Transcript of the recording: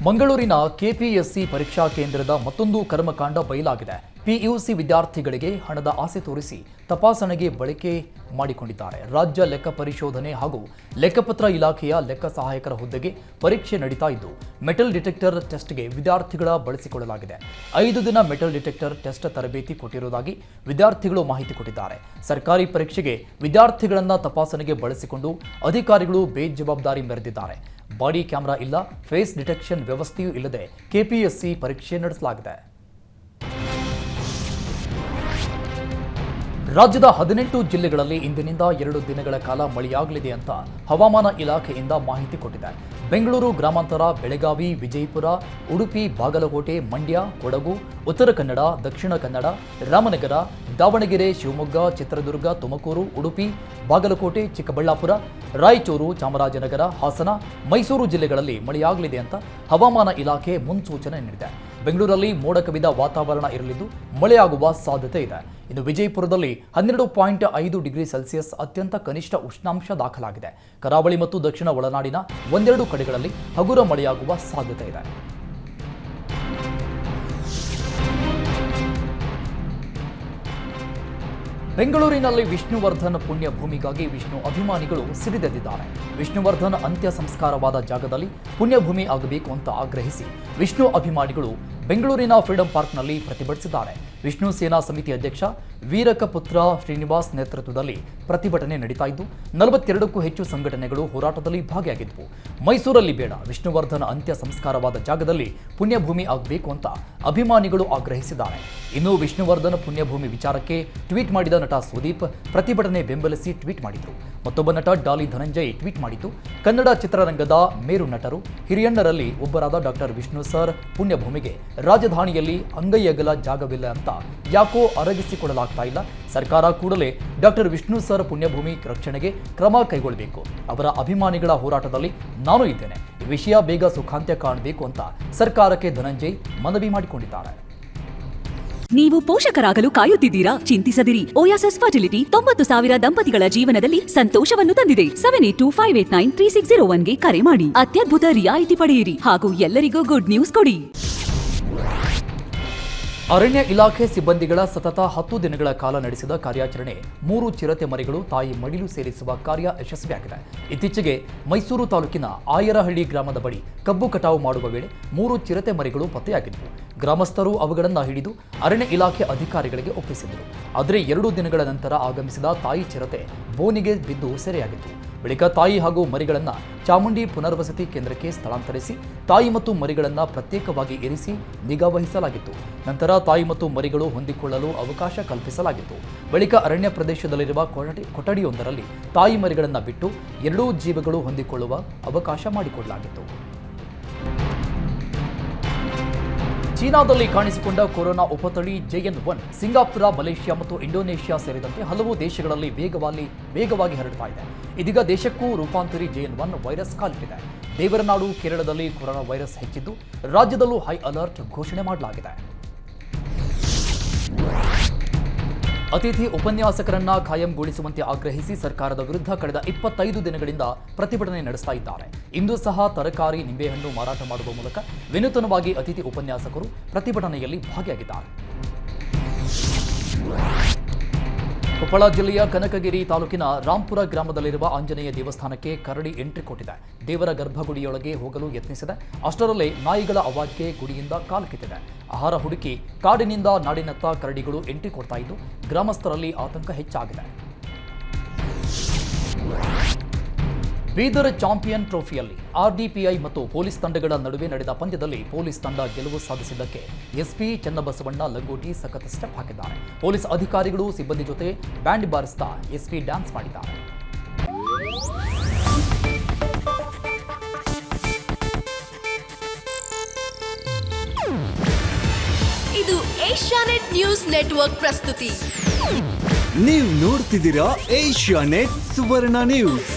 ಮಂಗಳೂರಿನ ಕೆಪಿಎಸ್ಸಿ ಪರೀಕ್ಷಾ ಕೇಂದ್ರದ ಮತ್ತೊಂದು ಕರ್ಮಕಾಂಡ ಬಯಲಾಗಿದೆ. ಪಿಯುಸಿ ವಿದ್ಯಾರ್ಥಿಗಳಿಗೆ ಹಣದ ಆಸೆ ತೋರಿಸಿ ತಪಾಸಣೆಗೆ ಬಳಕೆ ಮಾಡಿಕೊಂಡಿದ್ದಾರೆ. ರಾಜ್ಯ ಲೆಕ್ಕ ಪರಿಶೋಧನೆ ಹಾಗೂ ಲೆಕ್ಕಪತ್ರ ಇಲಾಖೆಯ ಲೆಕ್ಕ ಸಹಾಯಕರ ಹುದ್ದೆಗೆ ಪರೀಕ್ಷೆ ನಡೀತಾ ಇದ್ದು ಮೆಟಲ್ ಡಿಟೆಕ್ಟರ್ ಟೆಸ್ಟ್ಗೆ ವಿದ್ಯಾರ್ಥಿಗಳ ಬಳಸಿಕೊಳ್ಳಲಾಗಿದೆ. 5 ದಿನ ಮೆಟಲ್ ಡಿಟೆಕ್ಟರ್ ಟೆಸ್ಟ್ ತರಬೇತಿ ಕೊಟ್ಟಿರುವುದಾಗಿ ವಿದ್ಯಾರ್ಥಿಗಳು ಮಾಹಿತಿ ಕೊಟ್ಟಿದ್ದಾರೆ. ಸರ್ಕಾರಿ ಪರೀಕ್ಷೆಗೆ ವಿದ್ಯಾರ್ಥಿಗಳನ್ನು ತಪಾಸಣೆಗೆ ಬಳಸಿಕೊಂಡು ಅಧಿಕಾರಿಗಳು ಬೇಜವಾಬ್ದಾರಿ ಮೆರೆದಿದ್ದಾರೆ. ಬಾಡಿ ಕ್ಯಾಮೆರಾ ಇಲ್ಲ, ಫೇಸ್ ಡಿಟೆಕ್ಷನ್ ವ್ಯವಸ್ಥೆಯೂ ಇಲ್ಲದೆ ಕೆಪಿಎಸ್ಸಿ ಪರೀಕ್ಷೆ ನಡೆಸಲಾಗಿದೆ. ರಾಜ್ಯದ 18 ಜಿಲ್ಲೆಗಳಲ್ಲಿ ಇಂದಿನಿಂದ 2 ದಿನಗಳ ಕಾಲ ಮಳೆಯಾಗಲಿದೆ ಅಂತ ಹವಾಮಾನ ಇಲಾಖೆಯಿಂದ ಮಾಹಿತಿ ಕೊಟ್ಟಿದೆ. ಬೆಂಗಳೂರು ಗ್ರಾಮಾಂತರ, ಬೆಳಗಾವಿ, ವಿಜಯಪುರ, ಉಡುಪಿ, ಬಾಗಲಕೋಟೆ, ಮಂಡ್ಯ, ಕೊಡಗು, ಉತ್ತರ ಕನ್ನಡ, ದಕ್ಷಿಣ ಕನ್ನಡ, ರಾಮನಗರ, ದಾವಣಗೆರೆ, ಶಿವಮೊಗ್ಗ, ಚಿತ್ರದುರ್ಗ, ತುಮಕೂರು, ಉಡುಪಿ, ಬಾಗಲಕೋಟೆ, ಚಿಕ್ಕಬಳ್ಳಾಪುರ, ರಾಯಚೂರು, ಚಾಮರಾಜನಗರ, ಹಾಸನ, ಮೈಸೂರು ಜಿಲ್ಲೆಗಳಲ್ಲಿ ಮಳೆಯಾಗಲಿದೆ ಅಂತ ಹವಾಮಾನ ಇಲಾಖೆ ಮುನ್ಸೂಚನೆ ನೀಡಿದೆ. ಬೆಂಗಳೂರಲ್ಲಿ ಮೋಡ ಕವಿದ ವಾತಾವರಣ ಇರಲಿದ್ದು ಮಳೆಯಾಗುವ ಸಾಧ್ಯತೆ ಇದೆ. ಇನ್ನು ವಿಜಯಪುರದಲ್ಲಿ 12.5 ಡಿಗ್ರಿ ಸೆಲ್ಸಿಯಸ್ ಅತ್ಯಂತ ಕನಿಷ್ಠ ಉಷ್ಣಾಂಶ ದಾಖಲಾಗಿದೆ. ಕರಾವಳಿ ಮತ್ತು ದಕ್ಷಿಣ ಒಳನಾಡಿನ ಒಂದೆರಡು ಕಡೆಗಳಲ್ಲಿ ಹಗುರ ಮಳೆಯಾಗುವ ಸಾಧ್ಯತೆ ಇದೆ. ಬೆಂಗಳೂರಿನಲ್ಲಿ ವಿಷ್ಣುವರ್ಧನ್ ಪುಣ್ಯ ಭೂಮಿಗಾಗಿ ವಿಷ್ಣು ಅಭಿಮಾನಿಗಳು ಸಿಡಿದೆದ್ದಿದ್ದಾರೆ. ವಿಷ್ಣುವರ್ಧನ್ ಅಂತ್ಯ ಸಂಸ್ಕಾರವಾದ ಜಾಗದಲ್ಲಿ ಪುಣ್ಯಭೂಮಿ ಆಗಬೇಕು ಅಂತ ಆಗ್ರಹಿಸಿ ವಿಷ್ಣು ಅಭಿಮಾನಿಗಳು ಬೆಂಗಳೂರಿನ ಫ್ರೀಡಂ ಪಾರ್ಕ್ನಲ್ಲಿ ಪ್ರತಿಭಟಿಸಿದ್ದಾರೆ. ವಿಷ್ಣು ಸೇನಾ ಸಮಿತಿ ಅಧ್ಯಕ್ಷ ವೀರಕಪುತ್ರ ಶ್ರೀನಿವಾಸ್ ನೇತೃತ್ವದಲ್ಲಿ ಪ್ರತಿಭಟನೆ ನಡೀತಾ ಇದ್ದು 42ಕ್ಕೂ ಹೆಚ್ಚು ಸಂಘಟನೆಗಳು ಹೋರಾಟದಲ್ಲಿ ಭಾಗಿಯಾಗಿದ್ದವು. ಮೈಸೂರಲ್ಲಿ ಬೇಡ, ವಿಷ್ಣುವರ್ಧನ್ ಅಂತ್ಯ ಸಂಸ್ಕಾರವಾದ ಜಾಗದಲ್ಲಿ ಪುಣ್ಯಭೂಮಿ ಆಗಬೇಕು ಅಂತ ಅಭಿಮಾನಿಗಳು ಆಗ್ರಹಿಸಿದ್ದಾರೆ. ಇನ್ನು ವಿಷ್ಣುವರ್ಧನ್ ಪುಣ್ಯಭೂಮಿ ವಿಚಾರಕ್ಕೆ ಟ್ವೀಟ್ ಮಾಡಿದ ನಟ ಸುದೀಪ್ ಪ್ರತಿಭಟನೆ ಬೆಂಬಲಿಸಿ ಟ್ವೀಟ್ ಮಾಡಿದ್ರು. ಮತ್ತೊಬ್ಬ ನಟ ಡಾಲಿ ಧನಂಜಯ್ ಟ್ವೀಟ್ ಮಾಡಿದ್ದು, ಕನ್ನಡ ಚಿತ್ರರಂಗದ ಮೇರು ನಟರು ಹಿರಿಯಣ್ಣರಲ್ಲಿ ಒಬ್ಬರಾದ ಡಾಕ್ಟರ್ ವಿಷ್ಣು ಸರ್ ಪುಣ್ಯಭೂಮಿಗೆ ರಾಜಧಾನಿಯಲ್ಲಿ ಅಂಗೈ ಅಗಲ ಜಾಗವಿಲ್ಲ ಅಂತ ಯಾಕೋ ಅರಗಿಸಿಕೊಳ್ಳಲಾಗ್ತಾ ಇಲ್ಲ. ಸರ್ಕಾರ ಕೂಡಲೇ ಡಾಕ್ಟರ್ ವಿಷ್ಣು ಸರ್ ಪುಣ್ಯಭೂಮಿ ರಕ್ಷಣೆಗೆ ಕ್ರಮ ಕೈಗೊಳ್ಳಬೇಕು. ಅವರ ಅಭಿಮಾನಿಗಳ ಹೋರಾಟದಲ್ಲಿ ನಾನು ಇದ್ದೇನೆ. ಈ ವಿಷಯ ಬೇಗ ಸುಖಾಂತ್ಯ ಕಾಣಬೇಕು ಅಂತ ಸರ್ಕಾರಕ್ಕೆ ಧನಂಜಯ್ ಮನವಿ ಮಾಡಿಕೊಂಡಿದ್ದಾರೆ. ನೀವು ಪೋಷಕರಾಗಲು ಕಾಯುತ್ತಿದ್ದೀರಾ? ಚಿಂತಿಸದಿರಿ. ಓಯಾಸಿಸ್ ಫರ್ಟಿಲಿಟಿ 90,000 ದಂಪತಿಗಳ ಜೀವನದಲ್ಲಿ ಸಂತೋಷವನ್ನು ತಂದಿದೆ. 7825893601ಗೆ ಕರೆ ಮಾಡಿ. ಅತ್ಯದ್ಭುತ ರಿಯಾಯಿತಿ ಪಡೆಯಿರಿ ಹಾಗೂ ಎಲ್ಲರಿಗೂ ಗುಡ್ ನ್ಯೂಸ್ ಕೊಡಿ. ಅರಣ್ಯ ಇಲಾಖೆ ಸಿಬ್ಬಂದಿಗಳ ಸತತ 10 ದಿನಗಳ ಕಾಲ ನಡೆಸಿದ ಕಾರ್ಯಾಚರಣೆ 3 ಚಿರತೆ ಮರಿಗಳು ತಾಯಿ ಮಡಿಲು ಸೇರಿಸುವ ಕಾರ್ಯ ಯಶಸ್ವಿಯಾಗಿದೆ. ಇತ್ತೀಚೆಗೆ ಮೈಸೂರು ತಾಲೂಕಿನ ಆಯರಹಳ್ಳಿ ಗ್ರಾಮದ ಬಳಿ ಕಬ್ಬು ಕಟಾವು ಮಾಡುವ ವೇಳೆ 3 ಚಿರತೆ ಮರಿಗಳು ಪತ್ತೆಯಾಗಿದ್ದವು. ಗ್ರಾಮಸ್ಥರು ಅವುಗಳನ್ನು ಹಿಡಿದು ಅರಣ್ಯ ಇಲಾಖೆ ಅಧಿಕಾರಿಗಳಿಗೆ ಒಪ್ಪಿಸಿದರು. ಆದರೆ 2 ದಿನಗಳ ನಂತರ ಆಗಮಿಸಿದ ತಾಯಿ ಚಿರತೆ ಬೋನಿಗೆ ಬಿದ್ದು ಸೆರೆಯಾಗಿತ್ತು. ಬಳಿಕ ತಾಯಿ ಹಾಗೂ ಮರಿಗಳನ್ನು ಚಾಮುಂಡಿ ಪುನರ್ವಸತಿ ಕೇಂದ್ರಕ್ಕೆ ಸ್ಥಳಾಂತರಿಸಿ ತಾಯಿ ಮತ್ತು ಮರಿಗಳನ್ನು ಪ್ರತ್ಯೇಕವಾಗಿ ಇರಿಸಿ ನಿಗಾ ವಹಿಸಲಾಗಿತ್ತು. ನಂತರ ತಾಯಿ ಮತ್ತು ಮರಿಗಳು ಹೊಂದಿಕೊಳ್ಳಲು ಅವಕಾಶ ಕಲ್ಪಿಸಲಾಗಿತ್ತು. ಬಳಿಕ ಅರಣ್ಯ ಪ್ರದೇಶದಲ್ಲಿರುವ ಕೊಠಡಿಯೊಂದರಲ್ಲಿ ತಾಯಿ ಮರಿಗಳನ್ನು ಬಿಟ್ಟು 2 ಜೀವಿಗಳು ಹೊಂದಿಕೊಳ್ಳುವ ಅವಕಾಶ ಮಾಡಿಕೊಡಲಾಗಿತ್ತು. ಚೀನಾದಲ್ಲಿ ಕಾಣಿಸಿಕೊಂಡ ಕೊರೋನಾ ಉಪತಳಿ JN1 ಸಿಂಗಾಪುರ, ಮಲೇಷ್ಯಾ ಮತ್ತು ಇಂಡೋನೇಷ್ಯಾ ಸೇರಿದಂತೆ ಹಲವು ದೇಶಗಳಲ್ಲಿ ವೇಗವಾಗಿ ಹರಡ್ತಾ ಇದೆ. ಇದೀಗ ದೇಶಕ್ಕೂ ರೂಪಾಂತರಿ JN1 ವೈರಸ್ ಕಾಲಿಟ್ಟಿದೆ. ದೇವರನಾಡು ಕೇರಳದಲ್ಲಿ ಕೊರೋನಾ ವೈರಸ್ ಹೆಚ್ಚಿದ್ದು ರಾಜ್ಯದಲ್ಲೂ ಹೈ ಅಲರ್ಟ್ ಘೋಷಣೆ ಮಾಡಲಾಗಿದೆ. ಅತಿಥಿ ಉಪನ್ಯಾಸಕರನ್ನ ಖಾಯಂಗೊಳಿಸುವಂತೆ ಆಗ್ರಹಿಸಿ ಸರ್ಕಾರದ ವಿರುದ್ಧ ಕಳೆದ 25 ದಿನಗಳಿಂದ ಪ್ರತಿಭಟನೆ ನಡೆಸ್ತಾ ಇದ್ದಾರೆ. ಇಂದು ಸಹ ತರಕಾರಿ, ನಿಂಬೆಹಣ್ಣು ಮಾರಾಟ ಮಾಡುವ ಮೂಲಕ ವಿನೂತನವಾಗಿ ಅತಿಥಿ ಉಪನ್ಯಾಸಕರು ಪ್ರತಿಭಟನೆಯಲ್ಲಿ ಭಾಗಿಯಾಗಿದ್ದಾರೆ. ಕೊಪ್ಪಳ ಜಿಲ್ಲೆಯ ಕನಕಗಿರಿ ತಾಲೂಕಿನ ರಾಂಪುರ ಗ್ರಾಮದಲ್ಲಿರುವ ಆಂಜನೇಯ ದೇವಸ್ಥಾನಕ್ಕೆ ಕರಡಿ ಎಂಟ್ರಿ ಕೊಟ್ಟಿದೆ. ದೇವರ ಗರ್ಭಗುಡಿಯೊಳಗೆ ಹೋಗಲು ಯತ್ನಿಸಿದೆ. ಅಷ್ಟರಲ್ಲೇ ನಾಯಿಗಳ ಅವಾಜ್ಗೆ ಗುಡಿಯಿಂದ ಕಾಲು ಕಿತ್ತಿದೆ. ಆಹಾರ ಹುಡುಕಿ ಕಾಡಿನಿಂದ ನಾಡಿನತ್ತ ಕರಡಿಗಳು ಎಂಟ್ರಿ ಕೊಡ್ತಾ ಇದ್ದು ಗ್ರಾಮಸ್ಥರಲ್ಲಿ ಆತಂಕ ಹೆಚ್ಚಾಗಿದೆ. ಬೀದರ್ ಚಾಂಪಿಯನ್ ಟ್ರೋಫಿಯಲ್ಲಿ RDPI ಮತ್ತು ಪೊಲೀಸ್ ತಂಡಗಳ ನಡುವೆ ನಡೆದ ಪಂದ್ಯದಲ್ಲಿ ಪೊಲೀಸ್ ತಂಡ ಗೆಲುವು ಸಾಧಿಸಿದ್ದಕ್ಕೆ ಎಸ್ಪಿ ಚನ್ನಬಸವಣ್ಣ ಲಂಗೋಟಿ ಸಖತ್ ಸ್ಟೆಪ್ ಹಾಕಿದ್ದಾರೆ. ಪೊಲೀಸ್ ಅಧಿಕಾರಿಗಳು ಸಿಬ್ಬಂದಿ ಜೊತೆ ಬ್ಯಾಂಡ್ ಬಾರಿಸ್ತಾ ಎಸ್ಪಿ ಡ್ಯಾನ್ಸ್ ಮಾಡಿದ್ದಾರೆ. ಇದು ಏಷ್ಯಾನೆಟ್ ನ್ಯೂಸ್ ನೆಟ್ವರ್ಕ್ ಪ್ರಸ್ತುತಿ. ನೀವು ನೋಡ್ತಿದ್ದೀರಾ ಏಷ್ಯಾನೆಟ್ ಸುವರ್ಣ ನ್ಯೂಸ್.